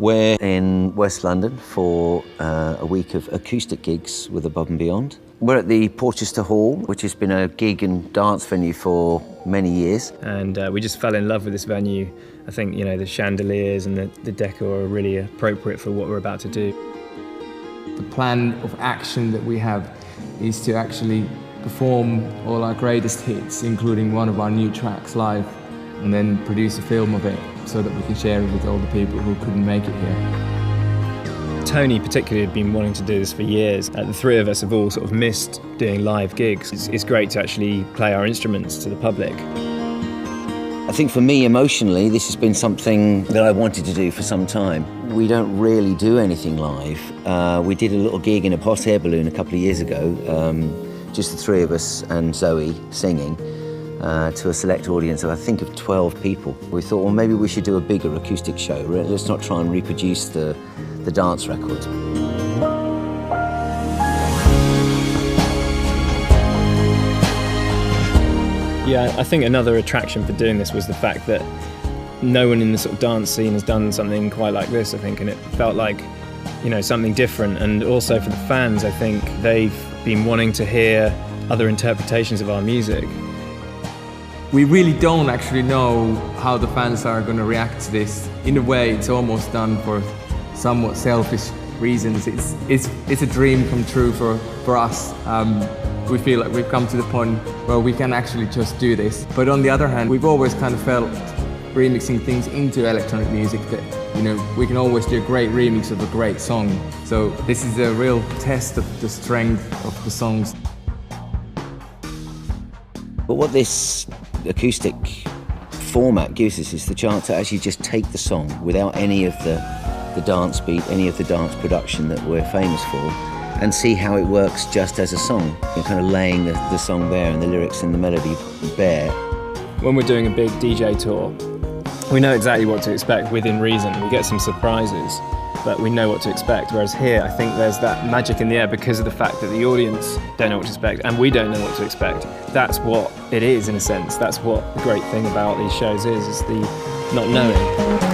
We're in West London for a week of acoustic gigs with Above and Beyond. We're at the Porchester Hall, which has been a gig and dance venue for many years. And we just fell in love with this venue. I think, you know, the chandeliers and the decor are really appropriate for what we're about to do. The plan of action that we have is to actually perform all our greatest hits, including one of our new tracks live, and then produce a film of it so that we can share it with all the people who couldn't make it here. Tony particularly had been wanting to do this for years. The three of us have all sort of missed doing live gigs. It's great to actually play our instruments to the public. I think for me, emotionally, this has been something that I wanted to do for some time. We don't really do anything live. We did a little gig in a hot air balloon a couple of years ago, just the three of us and Zoe singing to a select audience of, I think, of 12 people. We thought, well, maybe we should do a bigger acoustic show. Let's not try and reproduce the dance record. Yeah, I think another attraction for doing this was the fact that no one in the sort of dance scene has done something quite like this, I think, and it felt like, you know, something different. And also for the fans, I think they've been wanting to hear other interpretations of our music. We really don't actually know how the fans are going to react to this. In a way, it's almost done for somewhat selfish reasons. It's a dream come true for us. We feel like we've come to the point where we can actually just do this. But on the other hand, we've always kind of felt remixing things into electronic music that, you know, we can always do a great remix of a great song. So this is a real test of the strength of the songs. But what this acoustic format gives us is the chance to actually just take the song without any of the dance beat, any of the dance production that we're famous for, and see how it works just as a song. You're kind of laying the song bare and the lyrics and the melody bare. When we're doing a big DJ tour, we know exactly what to expect within reason. We get some surprises, but we know what to expect. Whereas here, I think there's that magic in the air because of the fact that the audience don't know what to expect and we don't know what to expect. That's what it is, in a sense. That's what the great thing about these shows is the not knowing.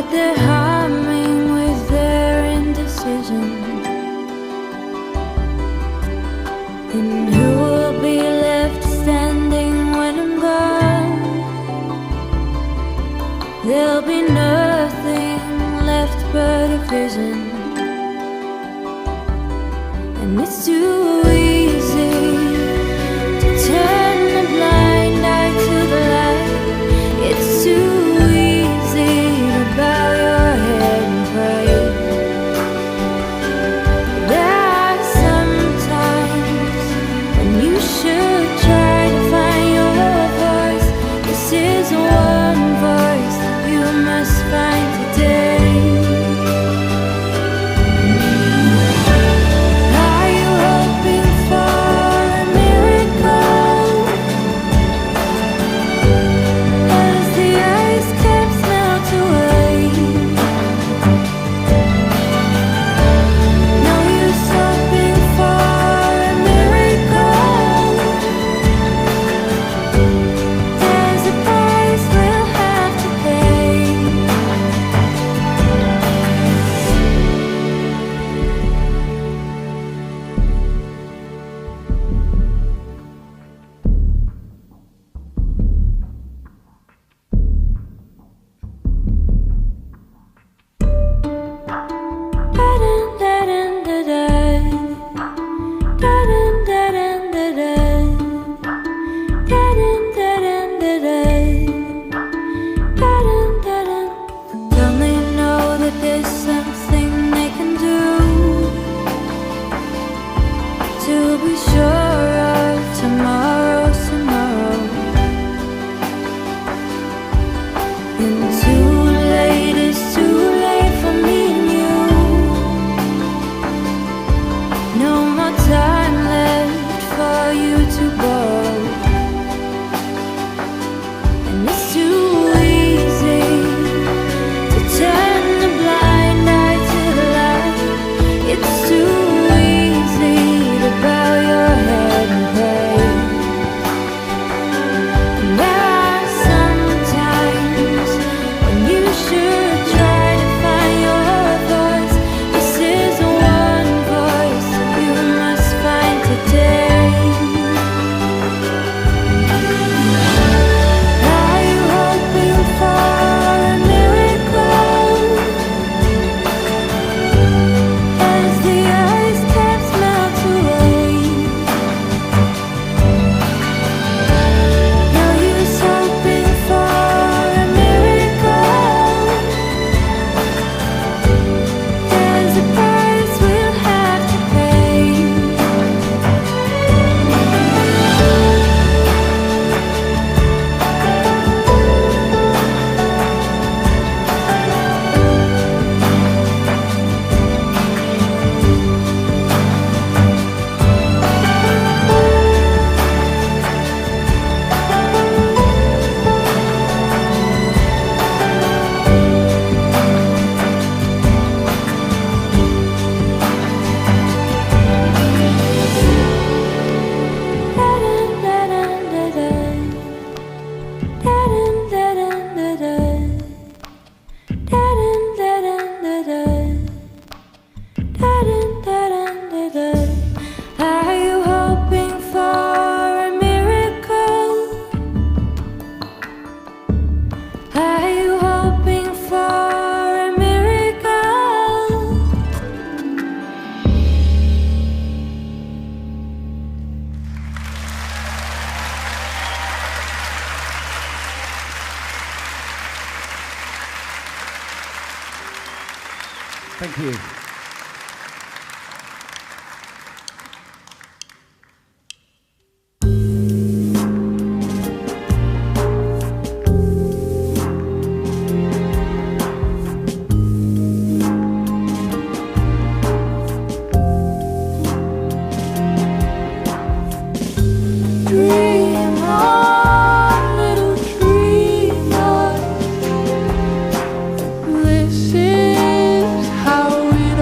but they're humming with their indecision. And who will be left standing when I'm gone? There'll be nothing left but a vision. And it's too easy to turn a blind eye to the light. It's too easy to bow your head and pray. There are some times when you should try to find your voice. This is one voice that you must find today. Thank you. This is how it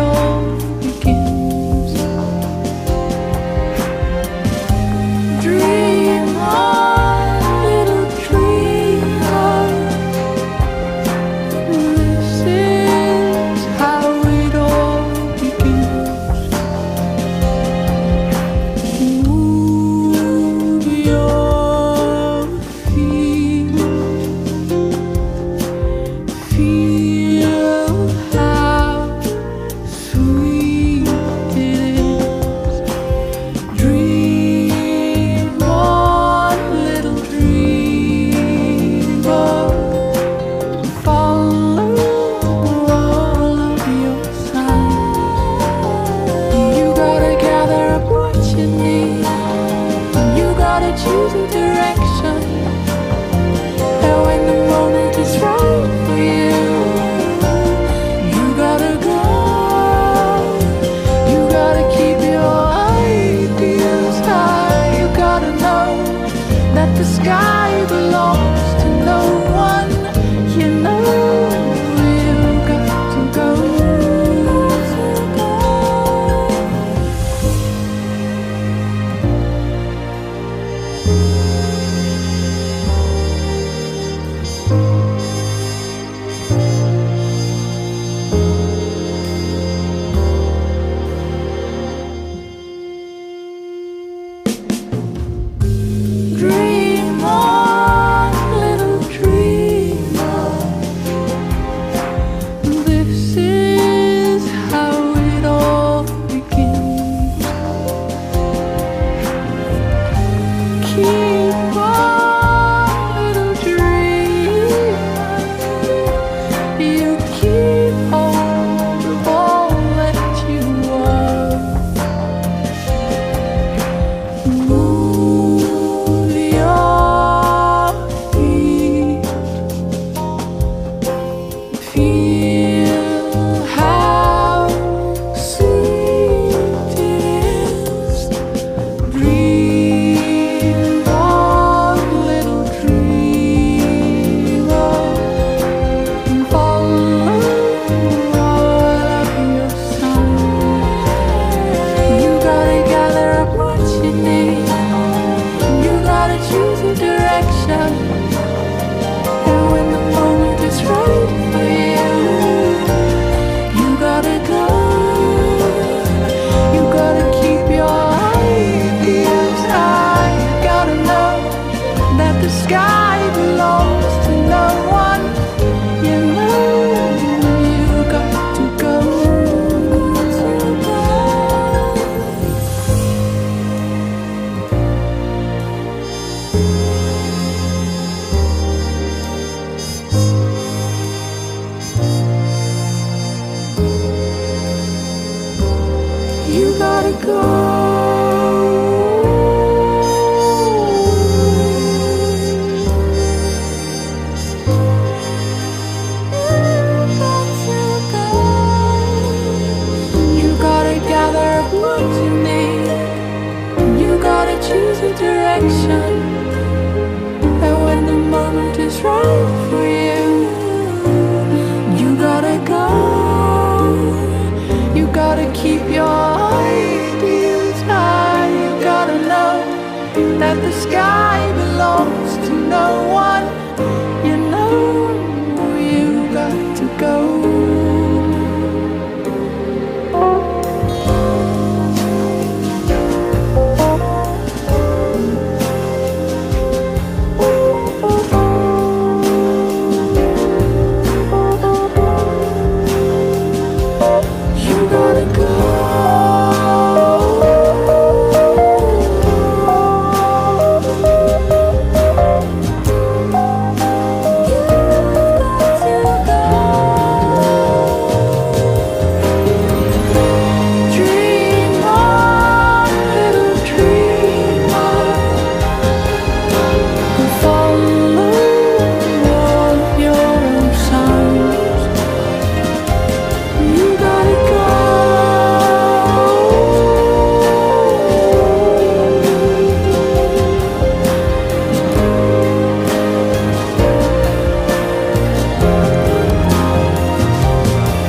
choose a direction. And when the moment is right for you, you gotta go. You gotta keep your ideals high. You gotta know that the sky belongs to no one. You know you got to go. Dream on, little dreamer. This is how it all begins. Keep on, little dreamer. You keep hold of all that you are. Move your feet. Feel how sweet it is. Dream on, little dreamer, and follow all of your signs. You gotta gather up what you need. You gotta choose a direction. And when the moment is right for you, you gotta go. You gotta keep your ideals high. You gotta know that the sky belongs to no one. You know you got to go. You gotta go. You gotta gather up what you need. You gotta choose a direction. And when the moment is right for you, you gotta go. You gotta keep your ideals high. You gotta know that the sky belongs to no one. You know you got to go. You gotta go. Dream on, little dreamer, and follow all of your own signs. You gotta go.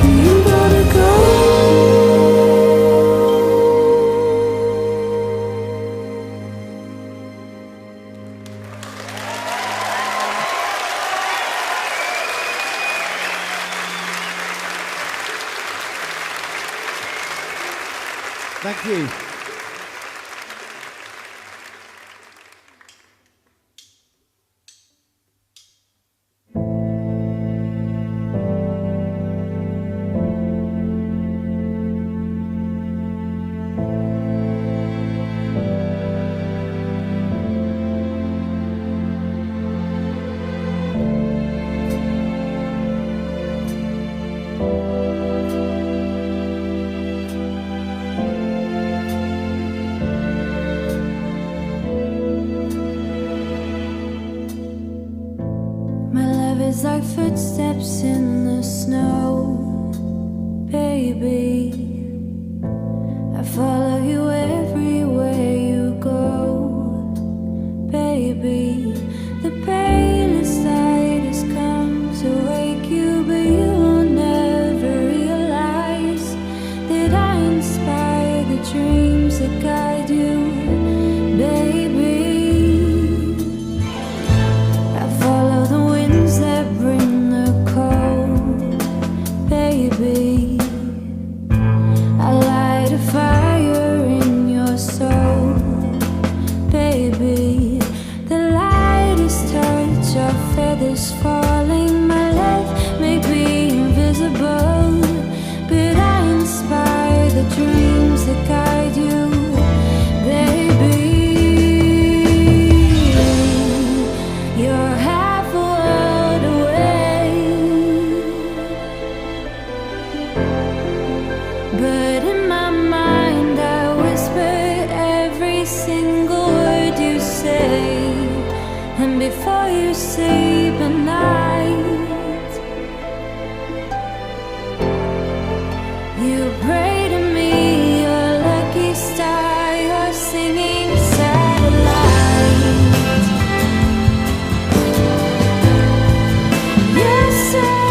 You gotta go. Thank you. feels like footsteps in the snow, baby. I follow you everywhere you go, baby. The palest light has come to wake you, but you'll never realize that I inspire the dreams that guide you, baby. I follow the winds that bring the cold, baby. I light a fire in your soul, baby. The lightest touch of feathers falling. My life may be invisible, but I inspire the dreams that guide you, baby. You're half a world away, but in my mind I whisper every single word you say. And before you sleep at night, you pray to me, your lucky star, your singing satellite. Your satellite,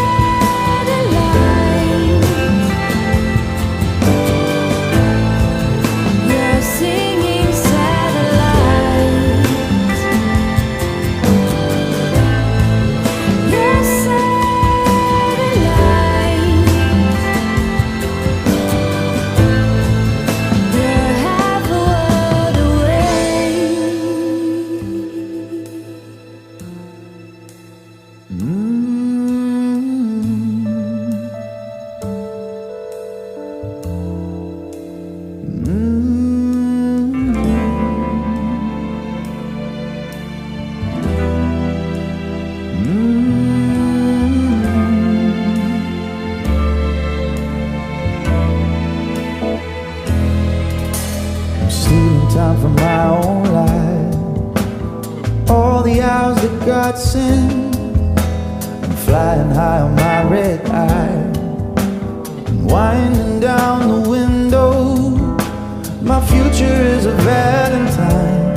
your singing satellite. Your satellite, you're half a world away. I'm stealing time from my own life, all the hours that God sent. I'm flying high on my red eye, and winding down the window. My future is a valentine,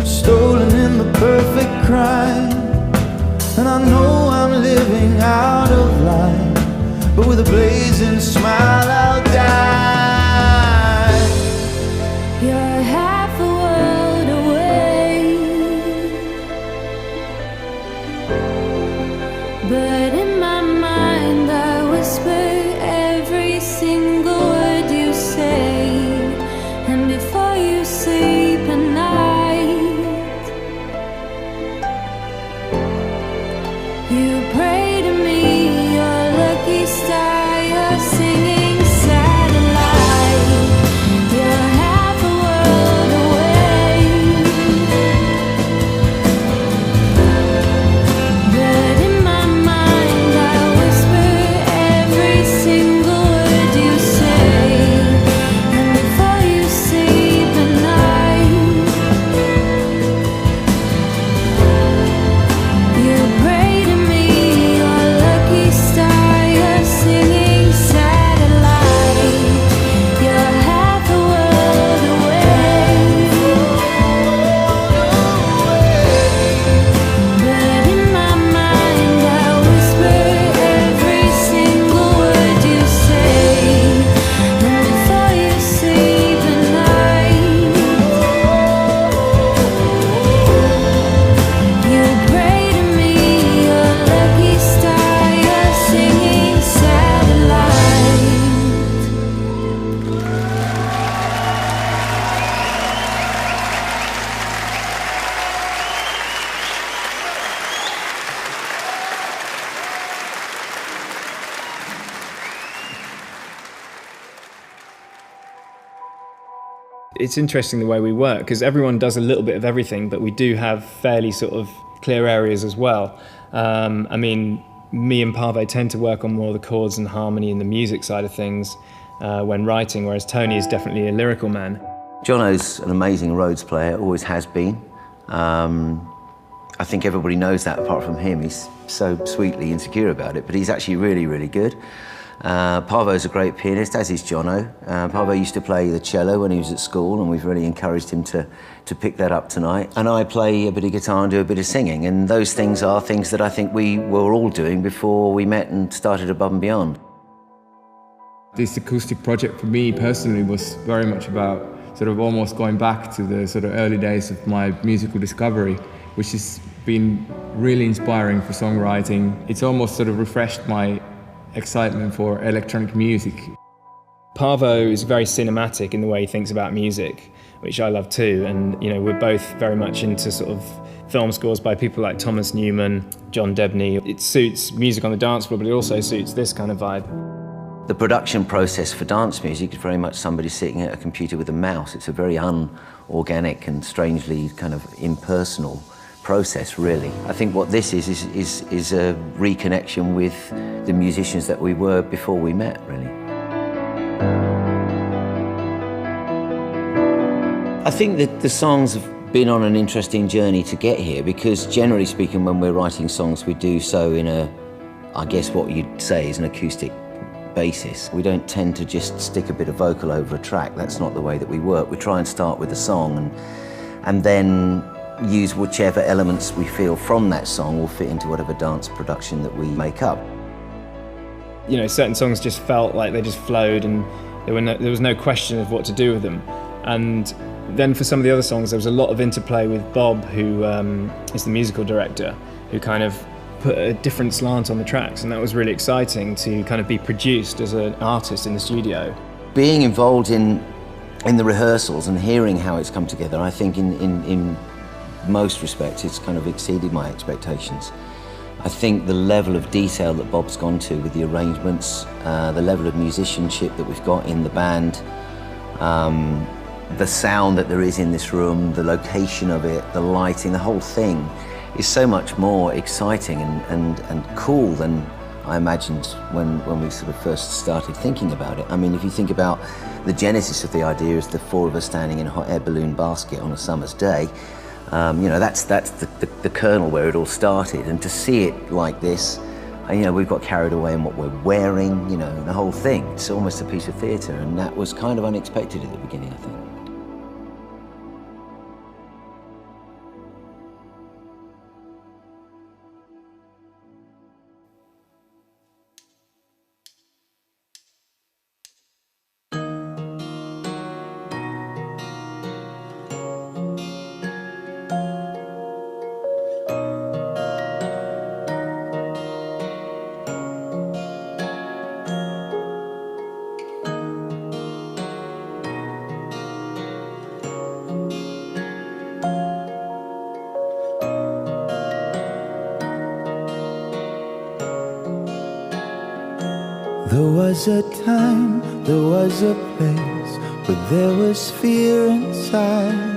stolen in the perfect crime. And I know I'm living out of line, but with a blazing smile I'll die. You're half a world away, but in my mind I whisper every single word you say. And before you sleep at night, you pray to me, your lucky star, your singing satellite. You're half a world away, but in my mind I whisper every single word you say. And before you sleep at night, you pray to me, your lucky star, your singing satellite. You're half a world away, but in my mind I whisper every single word you say. And before you sleep at night, you pray to me, your lucky star, your singing satellite. It's interesting the way we work, because everyone does a little bit of everything, but we do have fairly sort of clear areas as well. I mean, me and Parve tend to work on more the chords and harmony and the music side of things when writing, whereas Tony is definitely a lyrical man. Jono's an amazing Rhodes player, always has been. I think everybody knows that apart from him. He's so sweetly insecure about it, but he's actually really, really good. Parvo's a great pianist, as is Jono. Parvo used to play the cello when he was at school, and we've really encouraged him to pick that up tonight. And I play a bit of guitar and do a bit of singing, and those things are things that I think we were all doing before we met and started Above and Beyond. This acoustic project for me personally was very much about sort of almost going back to the sort of early days of my musical discovery, which has been really inspiring for songwriting. It's almost sort of refreshed my excitement for electronic music. Parvo is very cinematic in the way he thinks about music, which I love too. And you know, we're both very much into sort of film scores by people like Thomas Newman, John Debney. It suits music on the dance floor, but it also suits this kind of vibe. The production process for dance music is very much somebody sitting at a computer with a mouse. It's a very unorganic and strangely kind of impersonal process, really. I think what this is a reconnection with the musicians that we were before we met, really. I think that the songs have been on an interesting journey to get here, because generally speaking, when we're writing songs, we do so in a, I guess what you'd say is an acoustic basis. We don't tend to just stick a bit of vocal over a track. That's not the way that we work. We try and start with a song and then use whichever elements we feel from that song will fit into whatever dance production that we make up. You know, certain songs just felt like they just flowed, and there was no question of what to do with them. And then for some of the other songs, there was a lot of interplay with Bob, who is the musical director, who kind of put a different slant on the tracks, and that was really exciting to kind of be produced as an artist in the studio. Being involved in the rehearsals and hearing how it's come together, I think in most respects it's kind of exceeded my expectations. I think the level of detail that Bob's gone to with the arrangements, the level of musicianship that we've got in the band, the sound that there is in this room, the location of it, the lighting, the whole thing is so much more exciting and cool than I imagined when we sort of first started thinking about it. I mean, if you think about the genesis of the idea as the four of us standing in a hot air balloon basket on a summer's day, you know, that's the kernel where it all started. And to see it like this, you know, we've got carried away in what we're wearing, you know, the whole thing. It's almost a piece of theatre, and that was kind of unexpected at the beginning, I think. There was a time, there was a place where there was fear inside.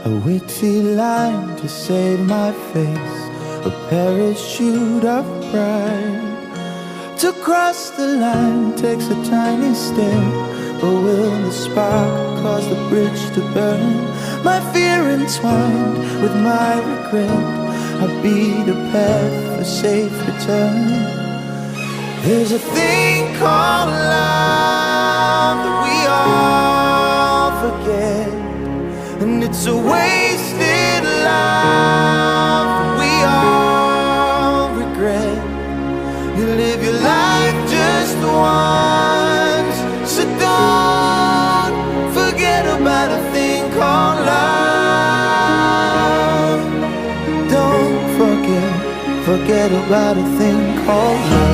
A witty line to save my face, a parachute of pride. To cross the line takes a tiny step, but will the spark cause the bridge to burn? My fear entwined with my regret, I beat a path for safe return. There's a thing called love that we all forget, and it's a wasted love that we all regret. You live your life just once, so don't forget about a thing called love. Don't forget about a thing called love.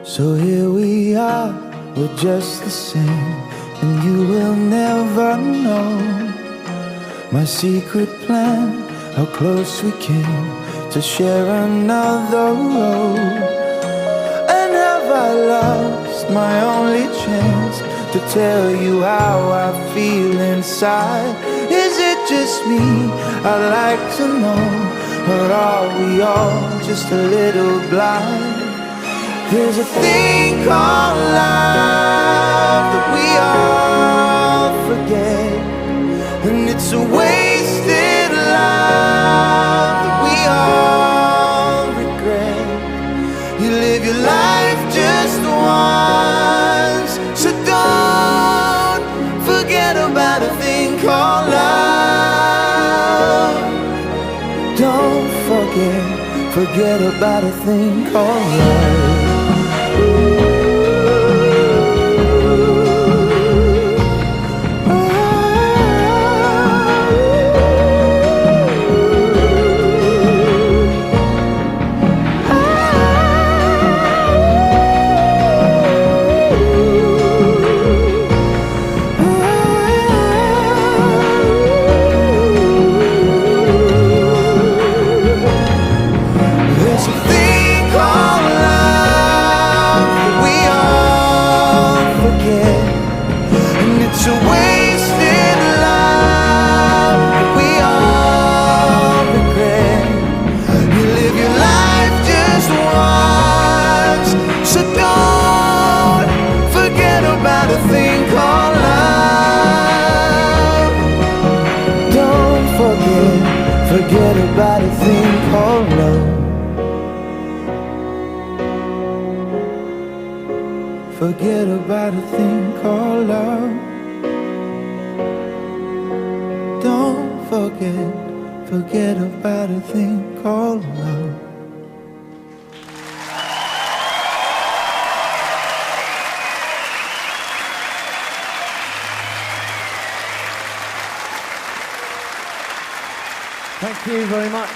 So here we are, we're just the same, and you will never know. my secret plan, how close we came to share another road. And have I lost my only chance to tell you how I feel inside? Is it just me? I'd like to know. Or are we all just a little blind? There's a thing called love that we all forget, and it's a wasted love that we all regret. You live your life just once, so don't forget about a thing called love. Don't forget about a thing called love. Forget about a thing called love. Forget about a thing called love. Don't forget about a thing called love. Thank you very much.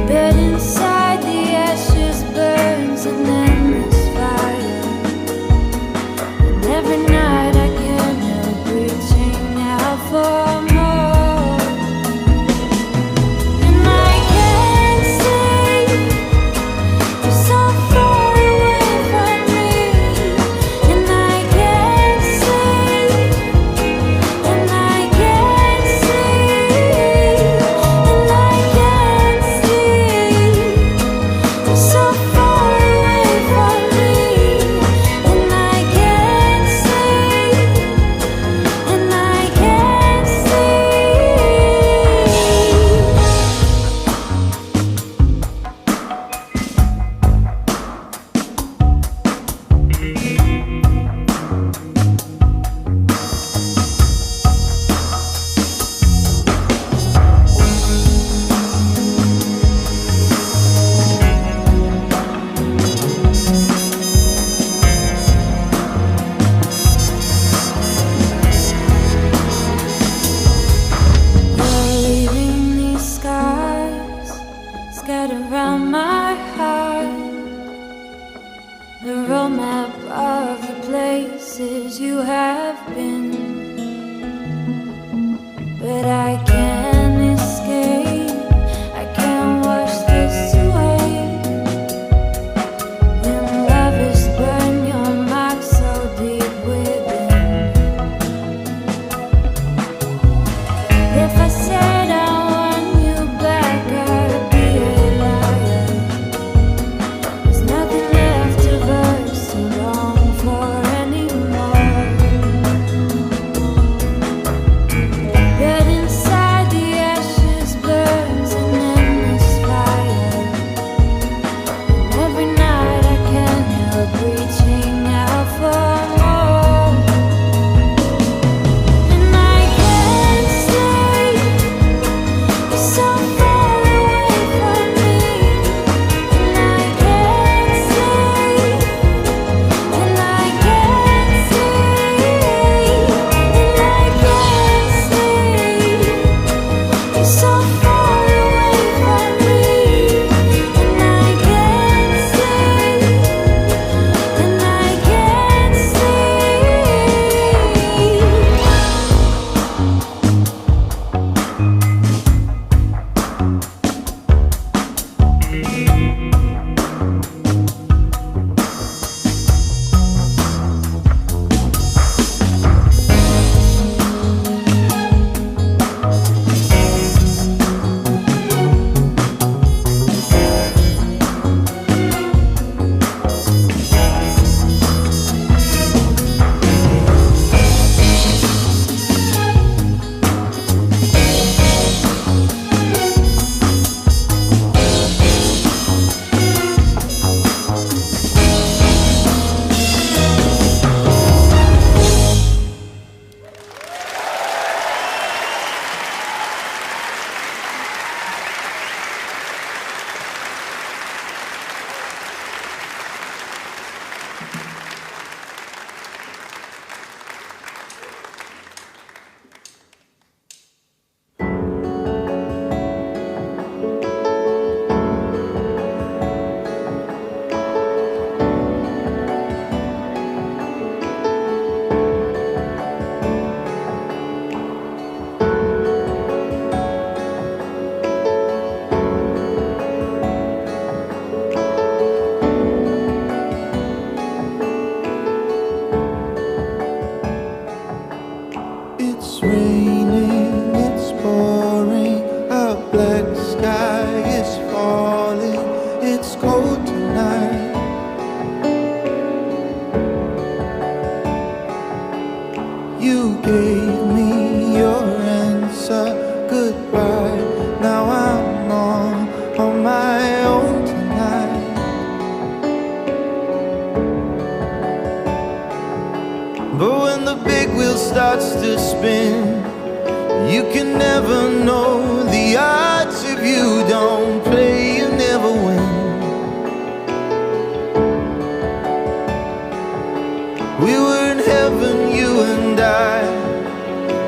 But inside the ashes burns an endless fire. the roadmap of the places you have been. But I can't escape, I can't wash this away. When love has burned your mark so deep within. If I said I want you back, I'd be a liar. There's nothing left of us to long for anymore. But inside the ashes burns an endless fire. And every night I can't help reaching out for more. And I can't stay, you're so far away from me. And I can't stay, and I can't stay, and I can't stay. You're so far away from me, and I can't stay, and I can't It's raining, it's pouring, a black sky is falling, it's cold tonight. You gave me your answer, goodbye. Now I'm on my own tonight. But when the big wheel starts to spin, you can never know the odds. If you don't play, you never win. We were in heaven, you and I,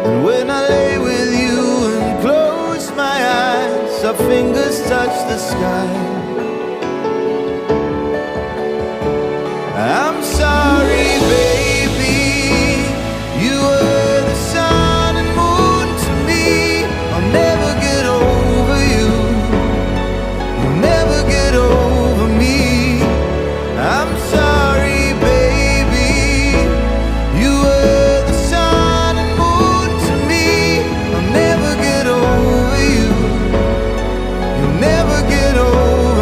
and when I lay with you and close my eyes, our fingers touch the sky. I'm sorry, baby, you were the sun and moon to me. I'll never get over you, you'll never get over me. I'm sorry, baby, you were the sun and moon to me. I'll never get over you, you'll never get over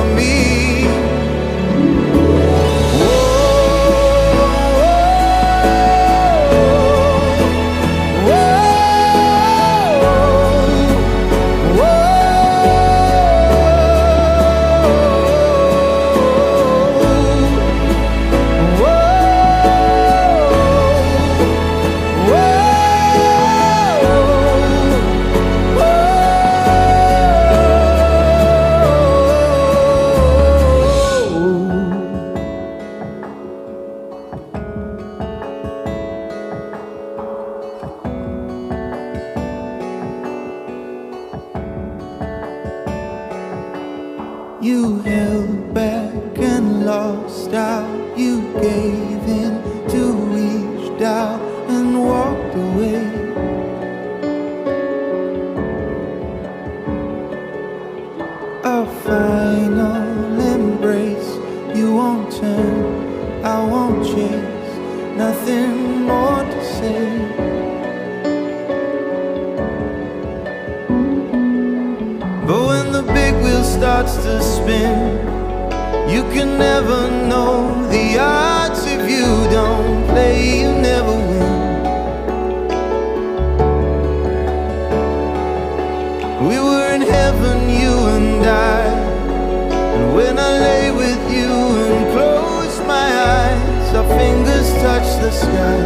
you gave in to, reached out and walked away. A final embrace, you won't turn, I won't chase, nothing more to say. But when the big wheel starts to spin, you can never know the odds. If you don't play, you never win. We were in heaven, you and I, and when I lay with you and close my eyes, our fingers touch the sky.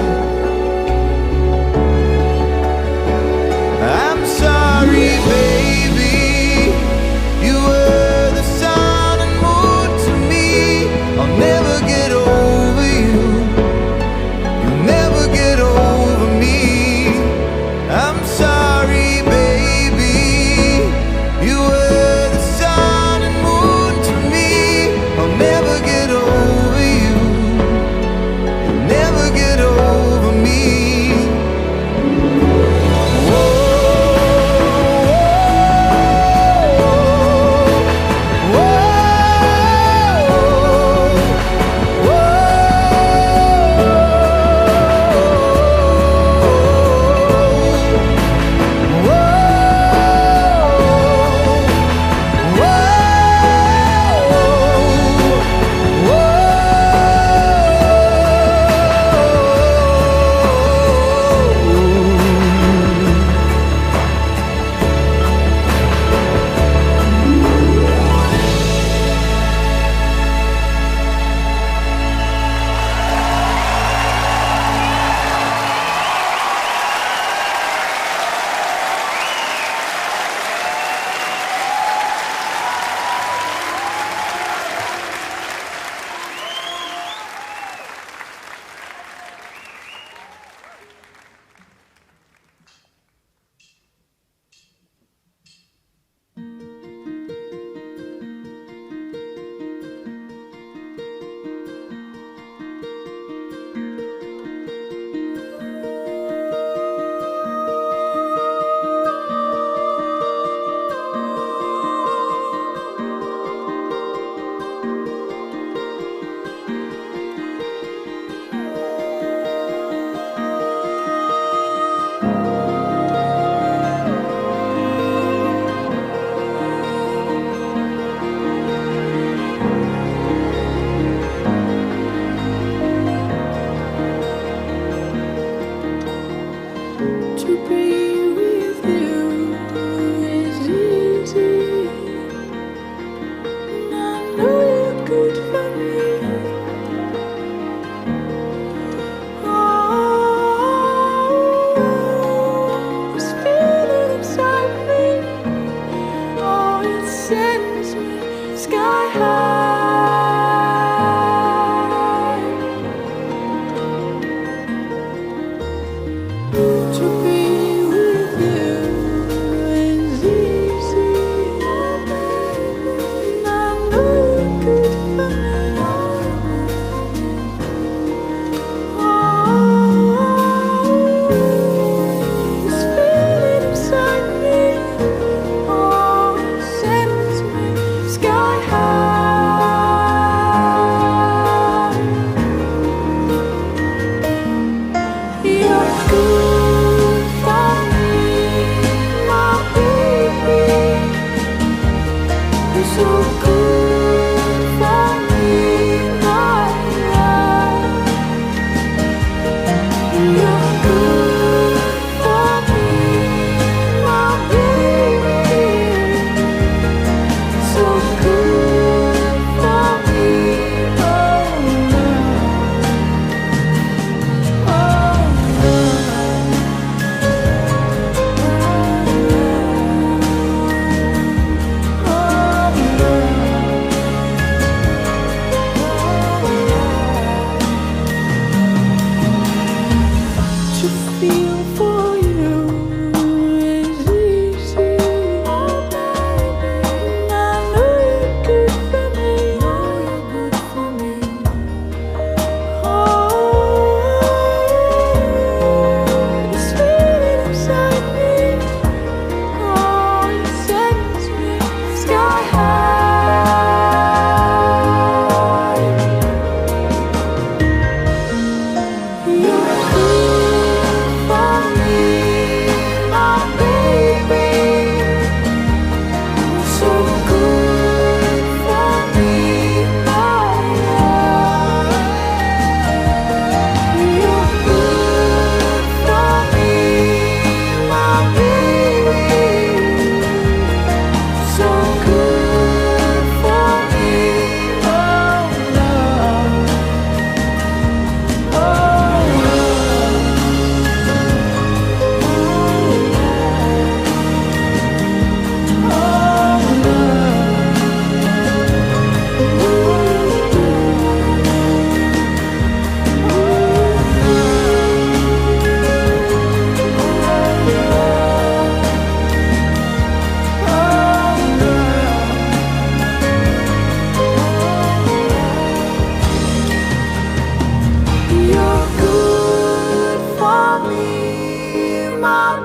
I'm sorry, baby, you were the sun and moon to me. I'll never get over you, you'll never get over me. I'm sorry, baby, you were the sun and moon to me. I'll never get over you, you'll never get over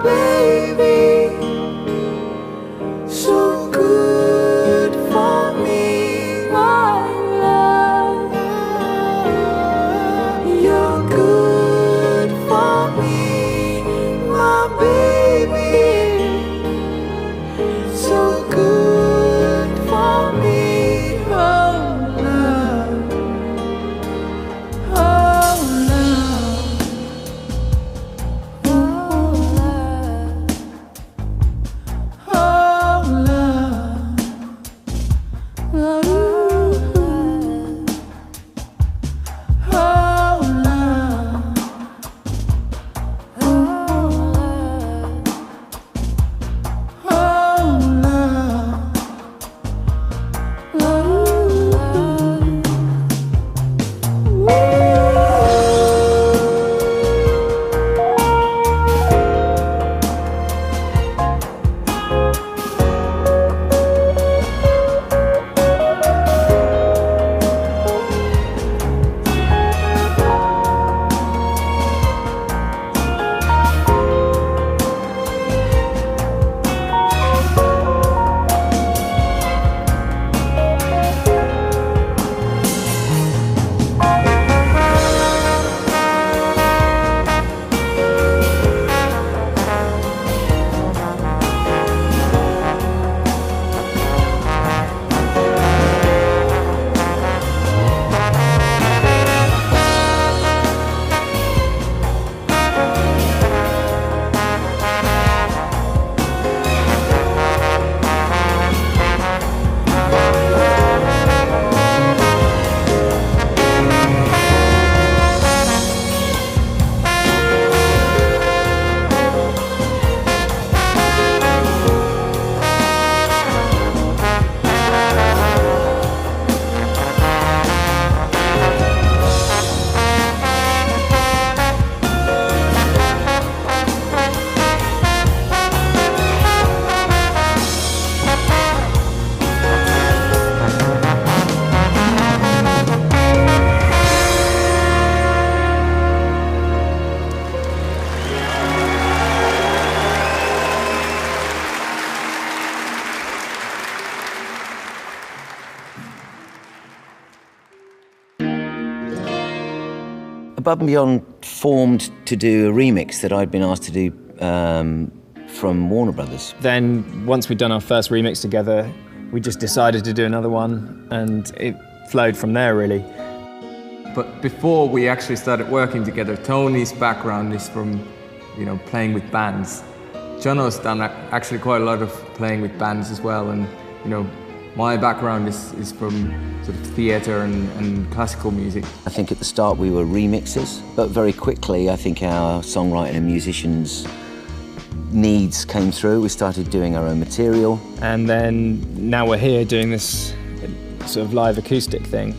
baby, so good for me, my love. You're good for me, my baby, so good for me, oh love, oh love, oh love, oh love, Above and Beyond formed to do a remix that I'd been asked to do from Warner Brothers. Then, once we'd done our first remix together, we just decided to do another one, and it flowed from there, really. But before we actually started working together, Tony's background is from, playing with bands. Jono's done actually quite a lot of playing with bands as well, and, my background is from sort of theatre and classical music. I think at the start we were remixers, but very quickly I think our songwriting and musicians' needs came through. We started doing our own material. And then now we're here doing this sort of live acoustic thing.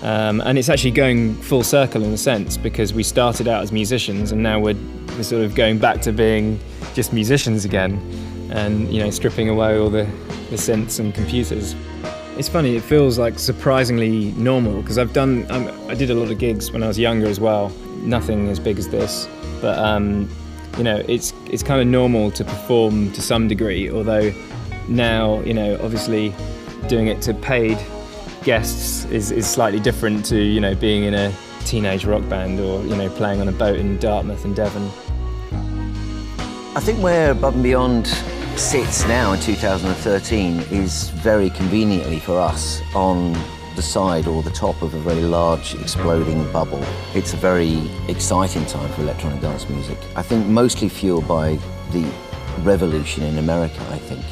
And it's actually going full circle in a sense, because we started out as musicians and now we're sort of going back to being just musicians again, and stripping away all the synths and computers. It's funny, it feels like surprisingly normal, because I did a lot of gigs when I was younger as well. Nothing as big as this, but it's kind of normal to perform to some degree, although now, obviously doing it to paid guests is slightly different to, being in a teenage rock band or, playing on a boat in Dartmouth and Devon. I think where Above and Beyond sits now in 2013 is very conveniently for us on the side or the top of a very large exploding bubble. It's a very exciting time for electronic dance music. I think mostly fueled by the revolution in America, I think,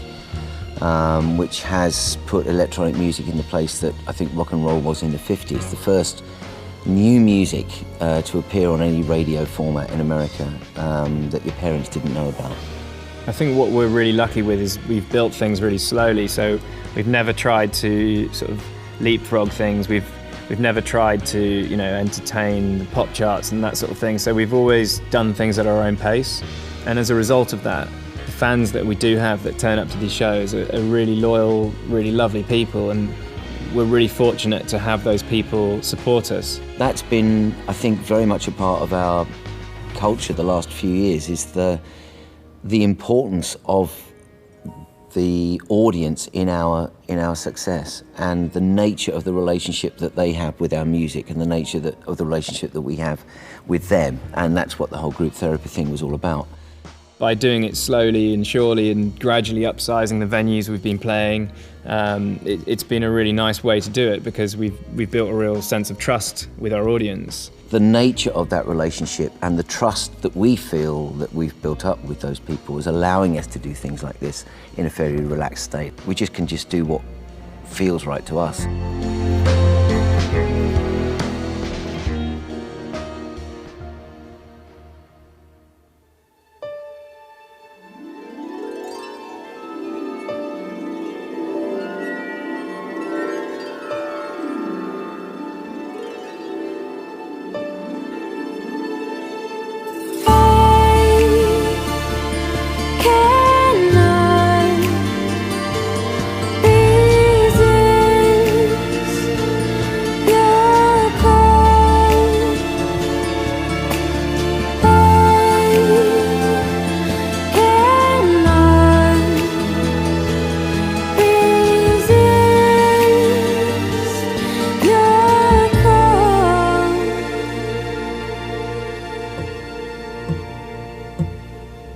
which has put electronic music in the place that I think rock and roll was in the 50s. The first new music to appear on any radio format in America that your parents didn't know about. I think what we're really lucky with is we've built things really slowly, so we've never tried to sort of leapfrog things. We've never tried to, entertain the pop charts and that sort of thing. So we've always done things at our own pace. And as a result of that, the fans that we do have that turn up to these shows are really loyal, really lovely people, and we're really fortunate to have those people support us. That's been, I think, very much a part of our culture the last few years, is the the importance of the audience in our success, and the nature of the relationship that they have with our music, and the nature of the relationship that we have with them. And that's what the whole group therapy thing was all about. By doing it slowly and surely and gradually upsizing the venues we've been playing, it's been a really nice way to do it, because we've built a real sense of trust with our audience. The nature of that relationship and the trust that we feel that we've built up with those people is allowing us to do things like this in a very relaxed state. We just can do what feels right to us.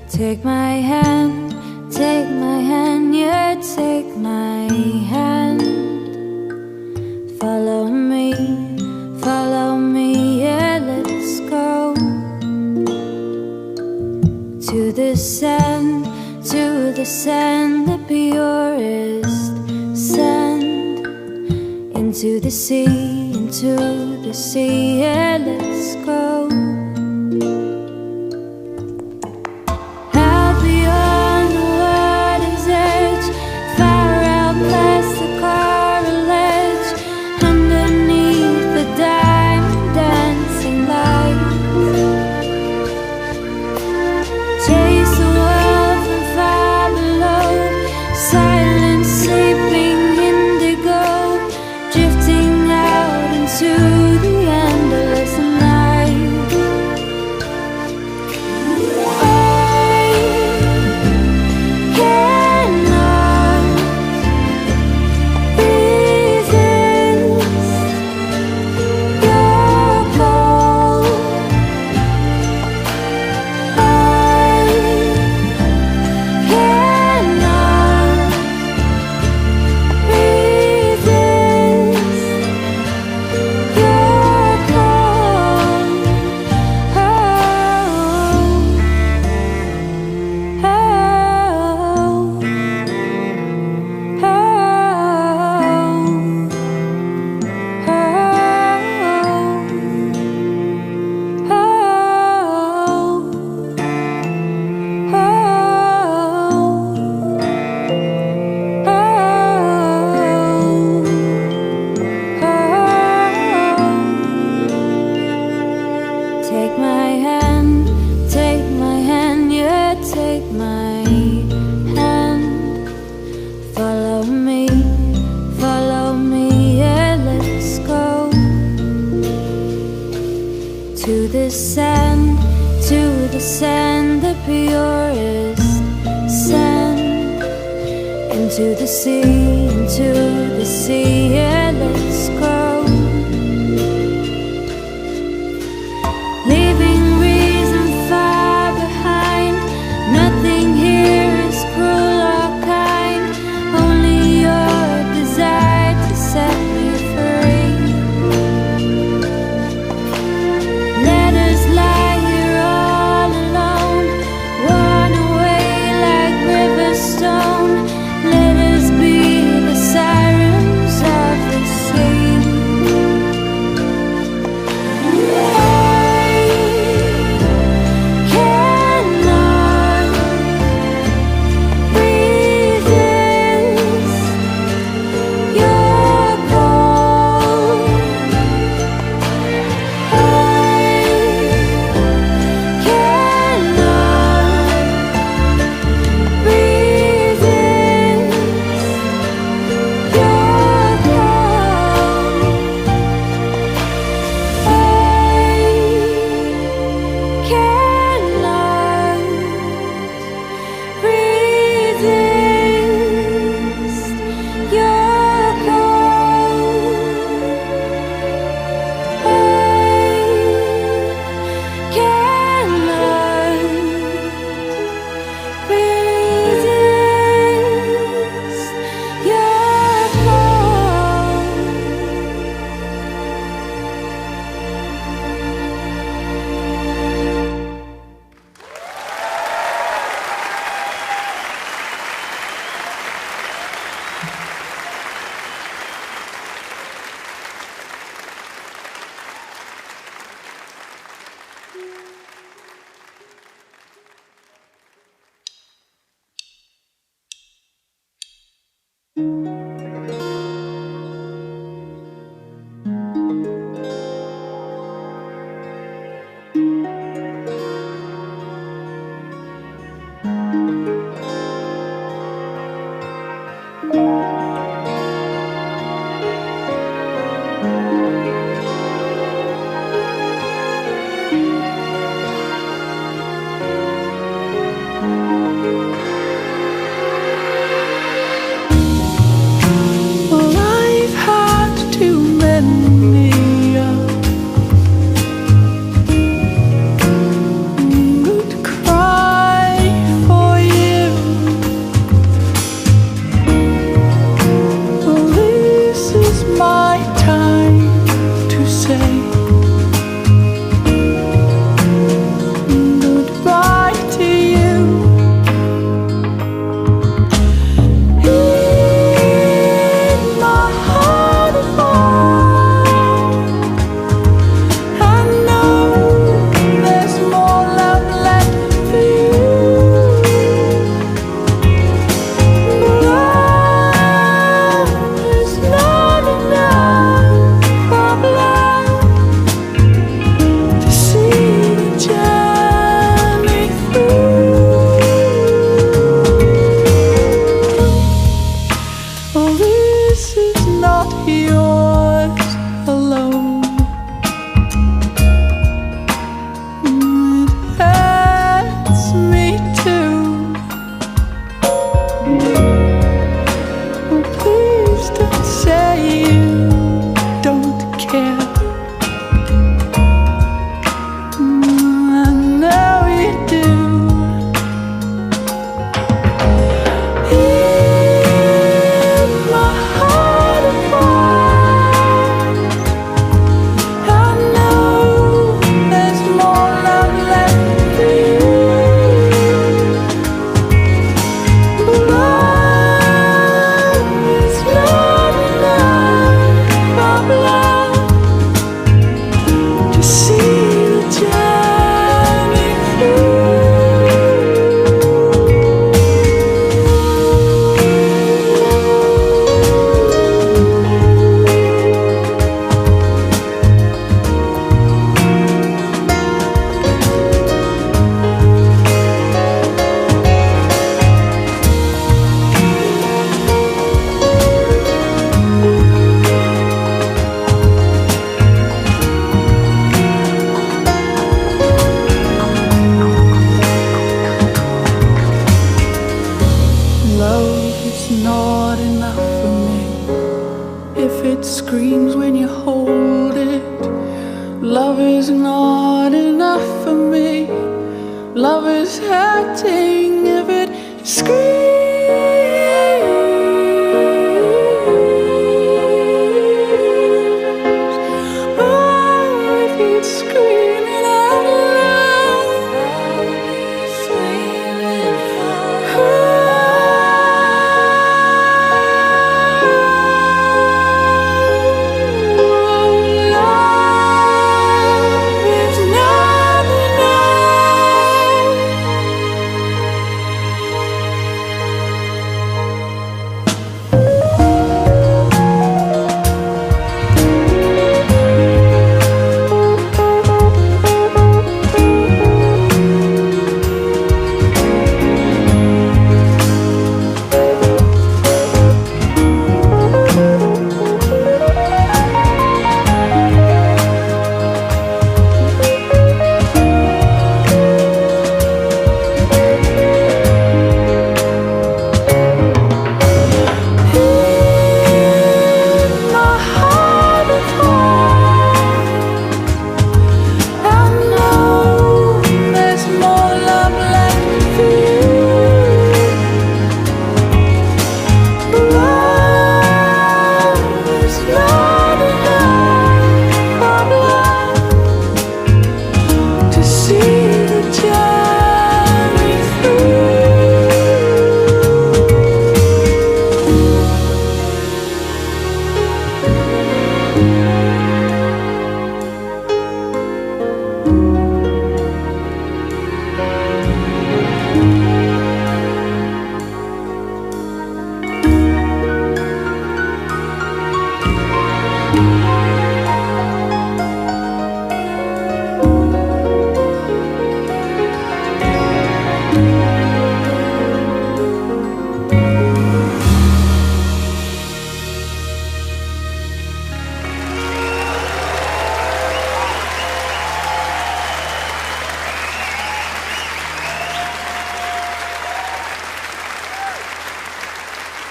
Take my hand, yeah, take my hand. Follow me, yeah, let's go. To the sand, the purest sand. Into the sea, yeah, let's go. To the sand, the purest sand. Into the sea, yeah, let's go. Leaving reason far behind. Nothing here is cruel or kind. Only your desire to set me free. Let us lie here all alone, worn away like river stone. Let us be the sirens of the not enough for me. Love is hurting if it screams. Oh, if you scream it out loud, I'll be screaming for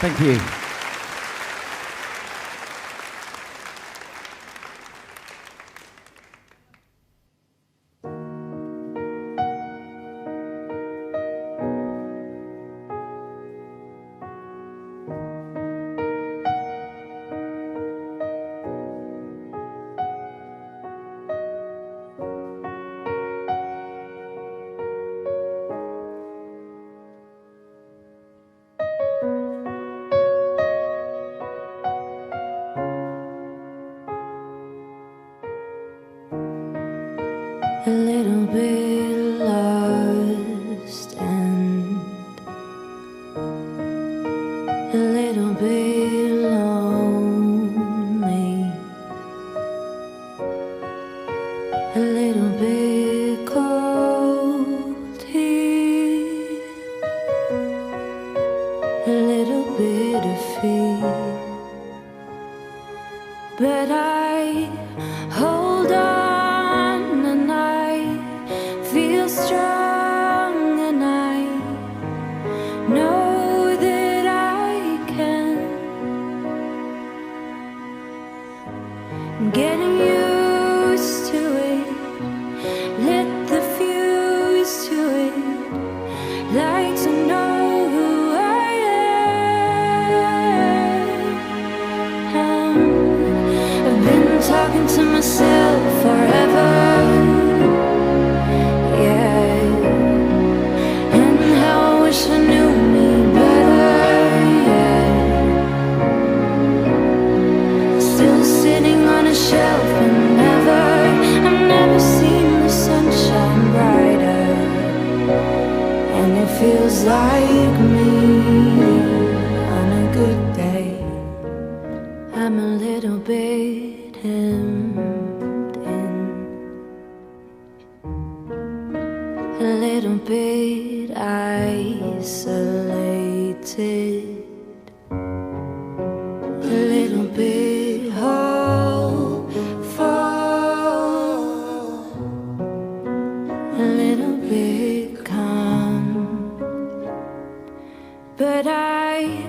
Thank you. A little bit lost and a little bit lonely, a little bit cold here, a little bit of fear, but I hold on. Strong, and I know that I can. I'm getting used to it, lit the fuse to it, like to know who I am. I've been talking to myself forever. I knew me better, yeah. Still sitting on a shelf and I've never seen the sunshine brighter. And it feels like me on a good day. I'm a little bit hemmed in, a little bit isolated, a little bit hopeful, a little bit calm, but I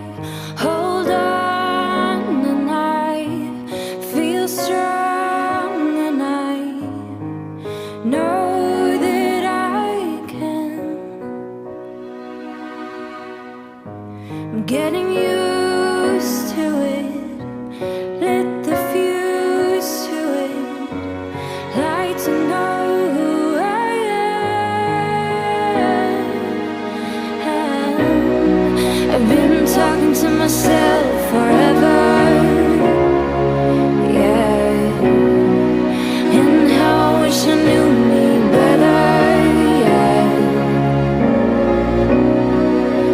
hold on and I feel strong and I know that I can. I'm getting used to it. Lit the fuse to it. Like to know who I am. I've been talking to myself forever. I knew me better, yeah.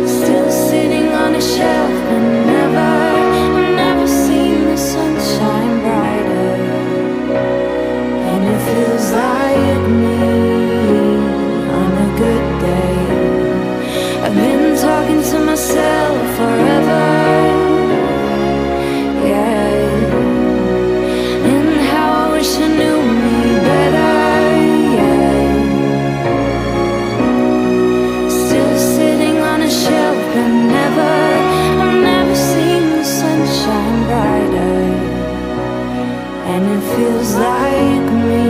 Still sitting on a shelf, but I've never seen the sunshine brighter. And it feels like me on a good day. I've been talking to myself forever, yeah. And how I wish I knew me better. I've never seen the sunshine brighter, and it feels like me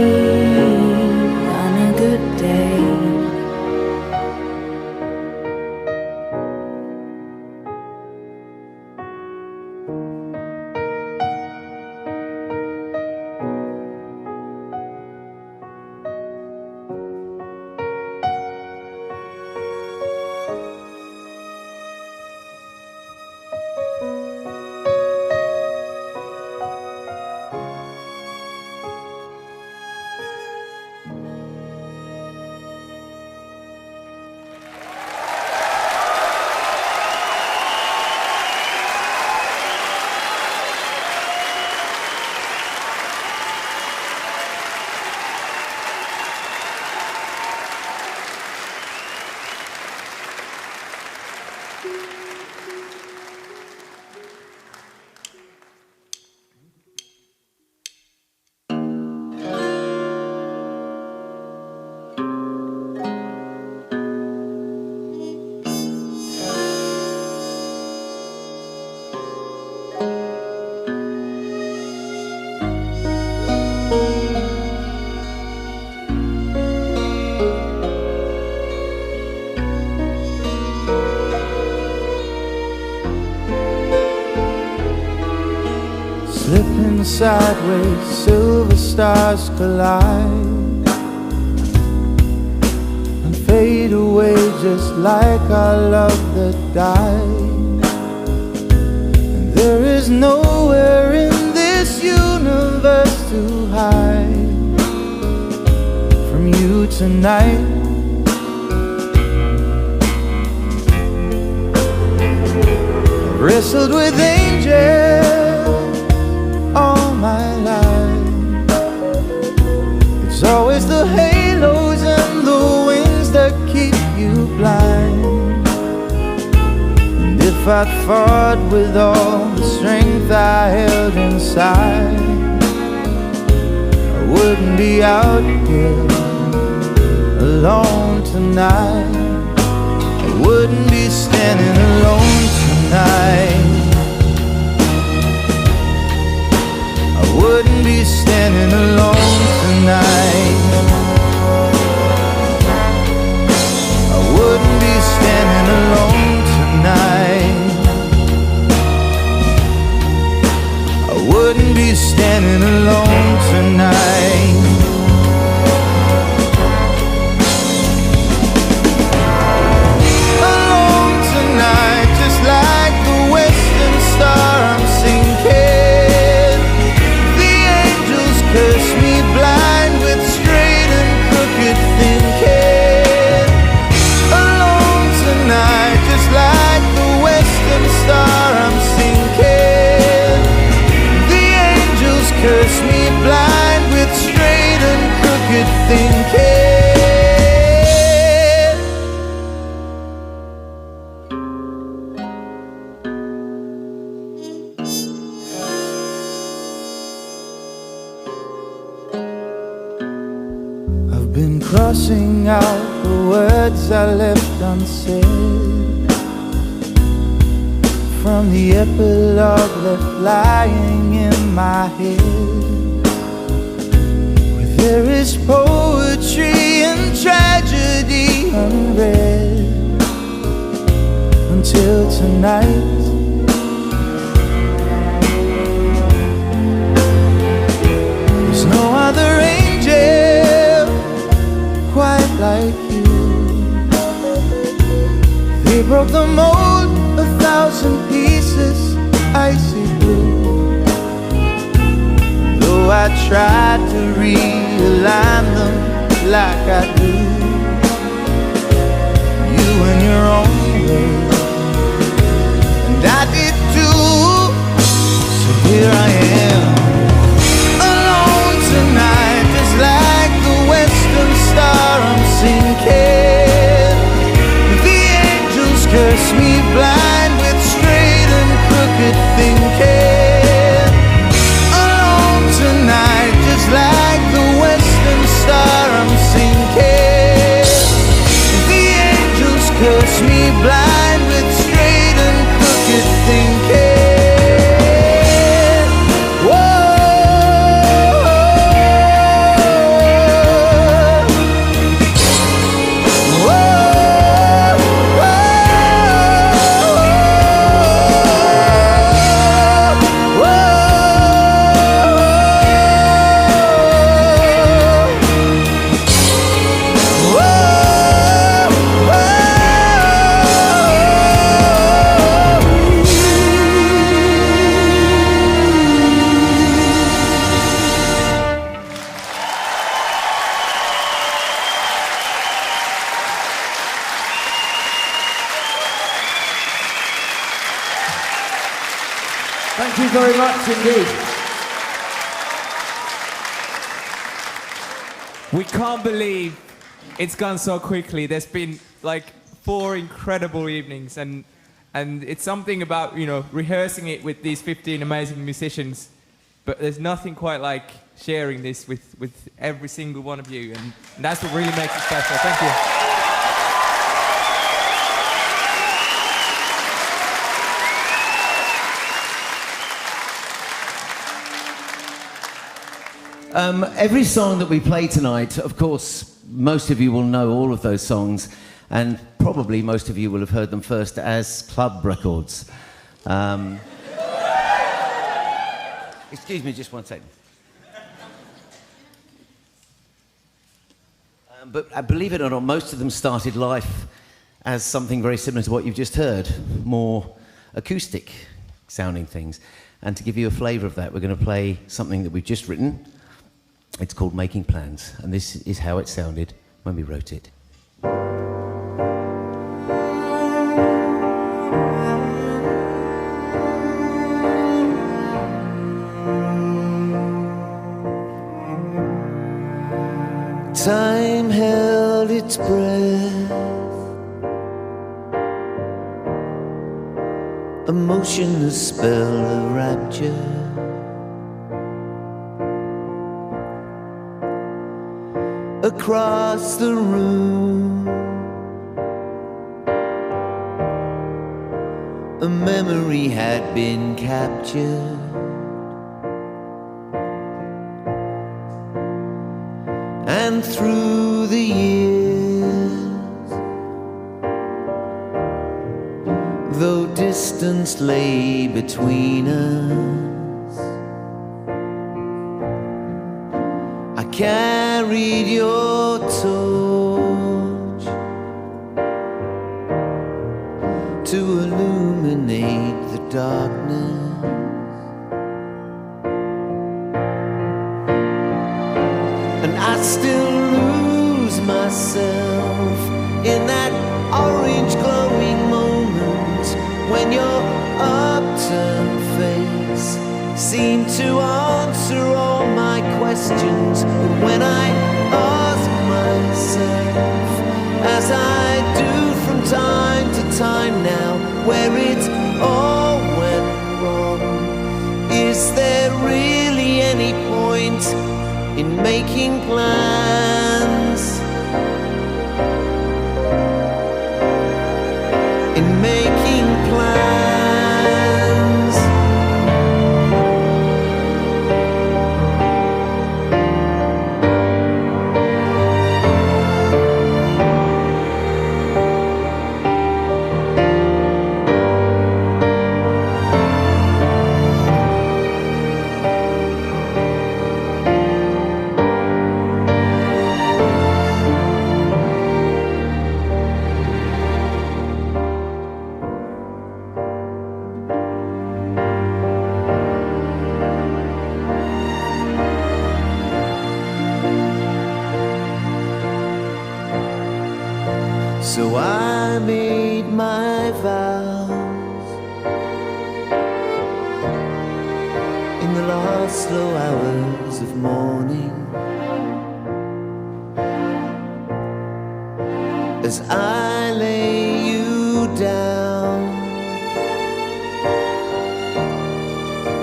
on a good day. Slipping sideways, silver stars collide and fade away just like our love that died. And there is nowhere in this universe to hide from you tonight. I've wrestled with angels all my life. It's always the halos and the wings that keep you blind. And if I'd fought with all the strength I held inside, I wouldn't be out here alone tonight. I wouldn't be standing alone tonight. I wouldn't be standing alone tonight. I wouldn't be standing alone tonight. I wouldn't be standing alone tonight. Alone tonight, just like the western star I'm sinking. Curse me blind with straight and crooked thinking. Alone tonight, just like the western star I'm sinking. The angels curse me blind with straight and crooked thinking. Been crossing out the words I left unsaid from the epilogue left lying in my head, where there is poetry tonight. There's no other angel quite like you. They broke the mold, 1,000 pieces, icy blue. Though I tried to realign them like I do, you and your own way, and I did too. So here I am, alone tonight, just like the western star I'm sinking. The angels curse me blind with straight and crooked thinking. Alone tonight, just like the western star I'm sinking. The angels curse me blind with straight and crooked thinking. Thank you very much indeed. We can't believe it's gone so quickly. There's been like 4 incredible evenings, and it's something about, you know, rehearsing it with these 15 amazing musicians, but there's nothing quite like sharing this with every single one of you, and that's what really makes it special. Thank you. Every song that we play tonight, of course, most of you will know all of those songs, and probably most of you will have heard them first as club records. Excuse me, just one second. But believe it or not, most of them started life as something very similar to what you've just heard, more acoustic sounding things. And to give you a flavour of that, we're going to play something that we've just written. It's called Making Plans, and this is how it sounded when we wrote it. Time held its breath, emotion a spell of rapture. Across the room, a memory had been captured. And through the years, though distance lay between us, I carried your torch to illuminate the darkness. And I still lose myself in that orange glowing moment when your upturned face seemed to answer all my questions. But when I ask myself, as I do from time to time now, where it all went wrong, is there really any point in making plans? In making plans. So I made my vows in the last slow hours of morning, as I lay you down.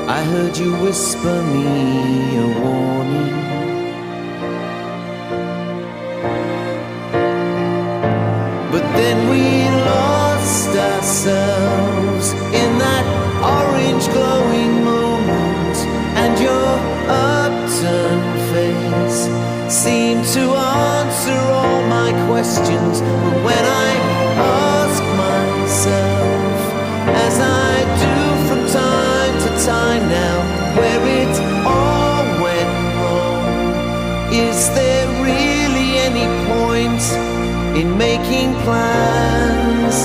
I heard you whisper me a warning. But then we lost ourselves in that orange glowing moment, and your upturned face seemed to answer all my questions. But when I ask myself, as I do from time to time now, where it all went wrong, is there really any point in making plans?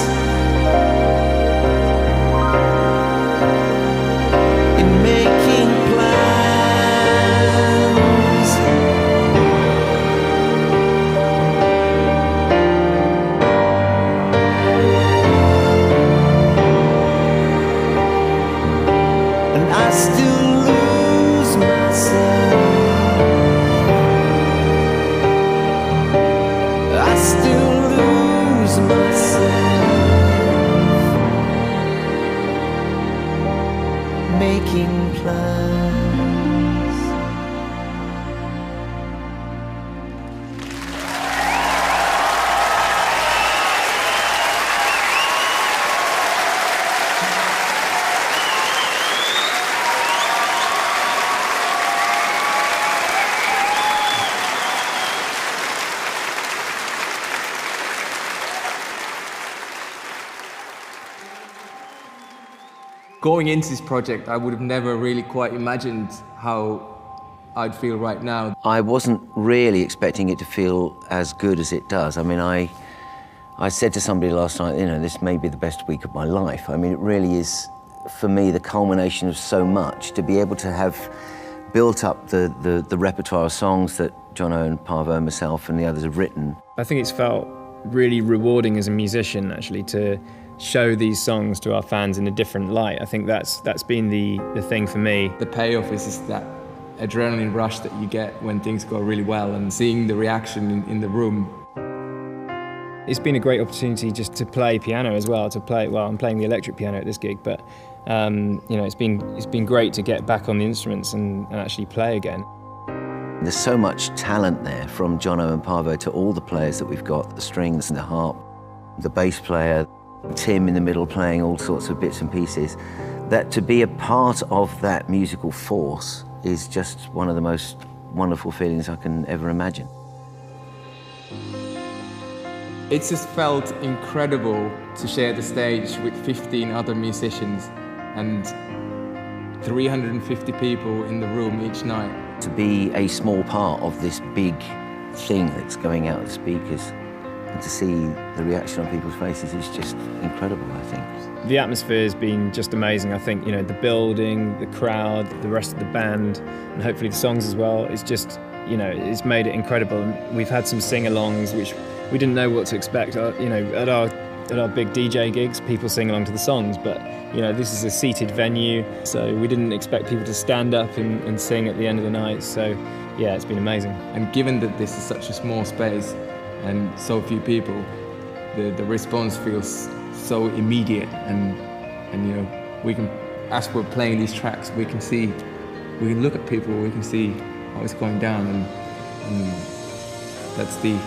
In making plans. And I still lose myself. I still lose myself making plans. Going into this project, I would have never really quite imagined how I'd feel right now. I wasn't really expecting it to feel as good as it does. I mean, I said to somebody last night, you know, this may be the best week of my life. I mean, it really is, for me, the culmination of so much, to be able to have built up the repertoire of songs that Jono and Paavo and myself and the others have written. I think it's felt really rewarding as a musician, actually, to show these songs to our fans in a different light. I think that's been the thing for me. The payoff is just that adrenaline rush that you get when things go really well, and seeing the reaction in the room. It's been a great opportunity just to play piano as well, I'm playing the electric piano at this gig, but you know, it's been great to get back on the instruments and actually play again. There's so much talent there, from Jono and Paavo to all the players that we've got, the strings and the harp, the bass player, Tim in the middle playing all sorts of bits and pieces, that to be a part of that musical force is just one of the most wonderful feelings I can ever imagine. It's just felt incredible to share the stage with 15 other musicians and 350 people in the room each night. To be a small part of this big thing that's going out of the speakers and to see the reaction on people's faces is just incredible, I think. The atmosphere has been just amazing. I think, you know, the building, the crowd, the rest of the band, and hopefully the songs as well, it's just, you know, it's made it incredible. And we've had some sing-alongs which we didn't know what to expect. You know, at our big DJ gigs, people sing along to the songs, but you know, this is a seated venue, so we didn't expect people to stand up and sing at the end of the night. So yeah, it's been amazing. And given that this is such a small space and so few people, the response feels so immediate, and you know, we can, as we're playing these tracks, we can look at people, we can see how it's going down, and that's the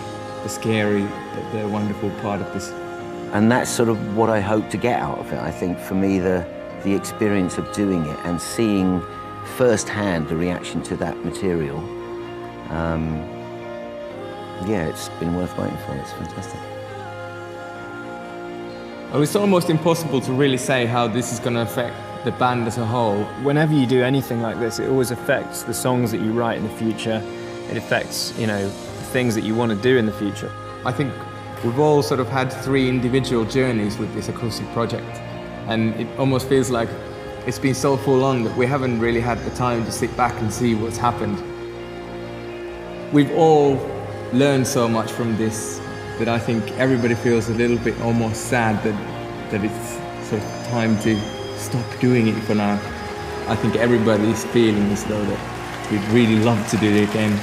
scary, the wonderful part of this. And that's sort of what I hope to get out of it. I think for me, the experience of doing it and seeing firsthand the reaction to that material, yeah, it's been worth waiting for. It's fantastic. Well, it's almost impossible to really say how this is going to affect the band as a whole. Whenever you do anything like this, it always affects the songs that you write in the future. It affects, you know, the things that you want to do in the future. I think we've all sort of had 3 individual journeys with this acoustic project, and it almost feels like it's been so full on that we haven't really had the time to sit back and see what's happened. We've all learned so much from this that I think everybody feels a little bit almost sad that it's sort of time to stop doing it for now. I think everybody's feeling as though that we'd really love to do it again.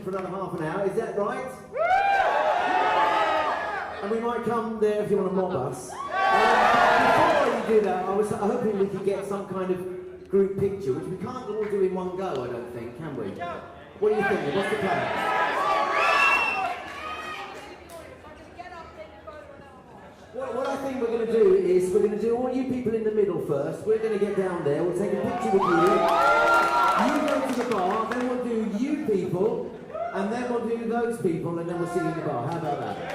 For another half an hour, is that right? And we might come there if you want to mob us. Before we do that, I was hoping we could get some kind of group picture, which we can't all do in one go, I don't think, can we? What are you thinking? What's the plan? What I think we're going to do is, we're going to do all you people in the middle first. We're going to get down there, we'll take a picture with you. You go to the bar, then we'll do you people, and then we'll do those people, and then we'll see you in the bar. How about that?